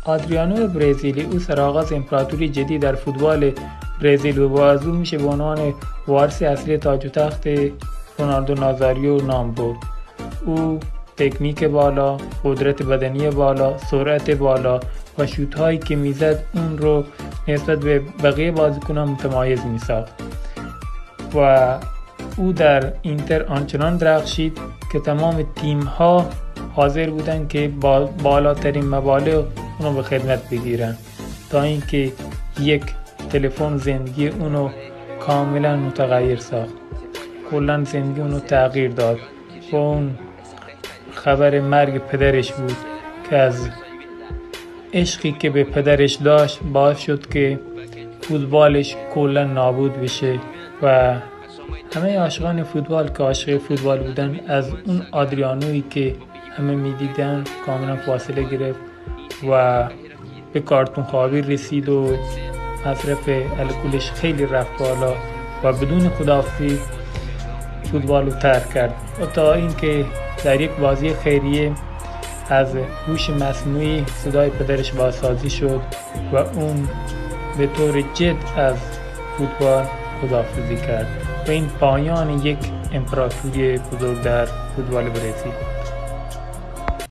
آدریانو برزیلی او سرآغاز امپراتوری جدید در فوتبال برزیل و از او میشه به عنوان وارث اصلی تاج و تخت رونالدو نازاریو نام برد. او تکنیک بالا، قدرت بدنی بالا، سرعت بالا و شوت هایی که میزد اون رو نسبت به بقیه بازیکنان متمایز میساخت و او در اینتر آنچنان درخشید که تمام تیم ها حاضر بودن که بالاترین مبالغ اونو به خدمت بگیرن تا اینکه یک تلفن زندگی اونو کاملا متغیر ساخت، کلا زندگی اونو تغییر داد و اون خبر مرگ پدرش بود که از عشقی که به پدرش داشت باعث شد که فوتبالش کلا نابود بشه و همه عاشقان فوتبال که عاشق فوتبال بودن از اون آدریانویی که همه میدیدن کاملا فاصله گرفت و به کارتون خوابی رسید و مصرف الکلش خیلی رفت بالا و بدون خداحافظی فوتبال رو ترک کرد و تا اینکه در یک بازی خیریه از هوش مصنوعی صدای پدرش بازسازی شد و اون به طور جد از فوتبال خداحافظی کرد و این پایان یک امپراتوری بزرگ در فوتبال برزیل.